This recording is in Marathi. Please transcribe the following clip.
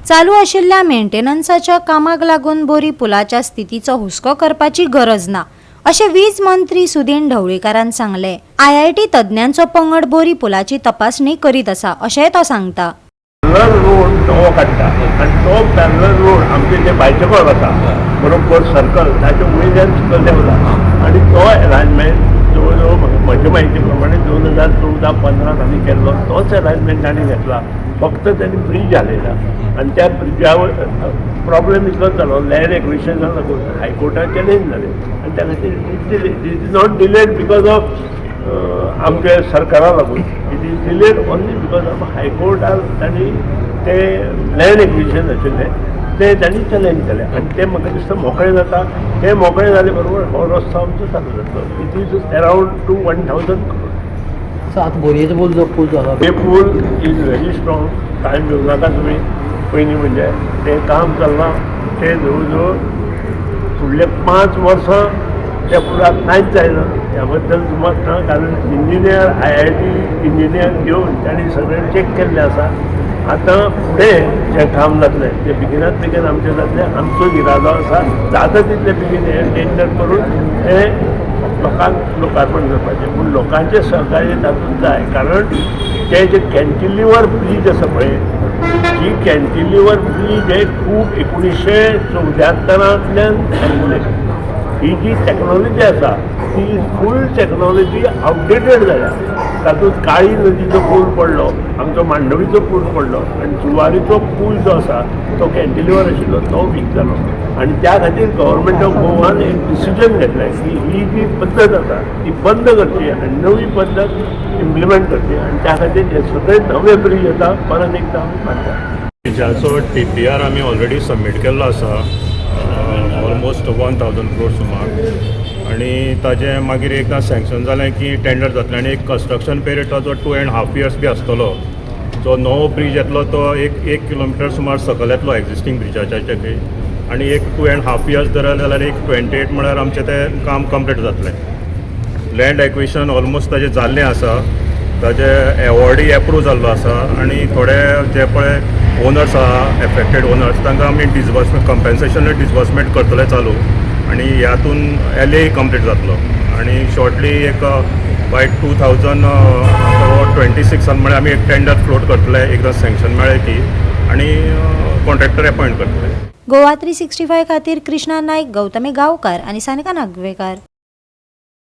चालू आशिल्ल्या मेंटेनन्साच्या कामाक लागून बोरी पुलाच्या स्थितीचो हुस्को करपाची गरज ना अशें वीज मंत्री सुदीन ढवळीकारान सांगले। IIT तज्ञांचो पंगड बोरी पुलाची तपासणी करीत आसा अशेंय तो सांगता। पॅरलल रोड नवो काडटा आनी तो पॅरलल रोड आमचे जे बायसिकल आसा बरोबर सर्कल ताचे वयल्यान सकयल देंवता आनी तो अलायनमेंट जवळ जवळ म्हजे म्हायती प्रमाणे 2014-15 हांणी केल्लो तोच अलायनमेंट तांणी घेतला। फक्त त्यांनी ब्रिज हालयला आनी त्या ब्रिजावर प्रॉब्लेम इतलोच जालो लँड एक्विजिशना लागून हायकोर्टान चॅलेंज जालें आनी त्या खातीर it is not delayed because of आमच्या सरकारा लागून it is delayed only because of हायकोर्टान तांणी ते लँड एक्विजिशन आशिल्लें ते तांणी चॅलेंज केलें आनी ते म्हाका दिसता मोकळें जाता। ते मोकळें जाले बरोबर हो रस्तो आमचो चालू जातलो। It is around to 1000 crore। आतां बोरयेचो पूल जो पूल जाला हे पूल इज व्हेरी स्ट्रॉंग। टायम घेवं नाका तुमी। पयलीं म्हणजे तें काम चल्लां तें जवळ जवळ फुडले 5 वर्सां त्या पुलाक कांयच जायना। ह्या बद्दल तुमकां ना कारण इंजिनियर IIT इंजिनियर घेवन तांणी सगळें चॅक केल्लें आसा। आतां फुडें जें काम जातलें तें बेगिनात बेगीन आमचें जातलें। आमचो इरादो आसा जाता तितले बेगीन हें टेंडर करून तें लोकांक लोकार्पण करपाचें। पूण लोकांचें सहकार्य तातूंत जाय कारण ते जे कॅन्टिलिवर ब्रीज आसा पळय ही कॅन्टिलिवर ब्रीज हे खूब 1974तल्यान ही जी टॅक्नॉलॉजी आसा ती फूल टॅक्नॉलॉजी आउटडेटेड जाल्या। तातूंत काळी नदीचो पूल पडलो, आमचो मांडवीचो पूल पडलो आनी जुवारीचो पूल जो आसा तो कॅन्टिलिवर आशिल्लो तो वीक जालो आनी त्या खातीर गव्हर्मेंट ऑफ गोवान एक डिसिजन घेतलें की ही जी पद्दत आसा ती बंद करची आनी नवी पद्दत इम्प्लिमेंट करची आनी त्या खातीर हे सगळे नवे ब्रीज येता परत एकदां आमी बांदता। ब्रिजाचो TPR आमी ऑलरेडी सबमीट केल्लो आसा ऑलमोस्ट 1000 crore सुमार आनी ताजें मागीर एकदां सँक्शन जालें की टेंडर जातलें आनी एक कन्स्ट्रक्शन पिरियड ताजो 2.5 years बी आसतलो। जो नवो ब्रीज येतलो तो 1 किलोमिटर सुमार सकयल येतलो एक्जिस्टींग ब्रिजाच्या आनी एक 2.5 years धरलें जाल्यार एक 28 म्हळ्यार आमचें तें काम कंप्लीट जातलें। लँड एक्विजिशन ऑलमोस्ट ताजें जाल्लें आसा। ताजें एवॉर्डूय एप्रूव जाल्लो आसा आनी थोडे जे पळय ओनर्स आहा एफेक्टेड ओनर्स तांकां आमी डिसबर्समेंट कंपेन्सेशन डिसबर्समेंट करतले चालू आनी ह्यातून LA कंप्लीट जातलो आनी शॉर्टली एक बाय 2026 म्हळ्यार आमी एक टेंडर फ्लोट करतले एकदां सँक्शन मेळ्ळें की आनी कॉन्ट्रॅक्टर अपॉयंट करतले। गोवा 365 खातीर कृष्णा नायक, गौतमी गांवकार आनी सानिका नागवेकर।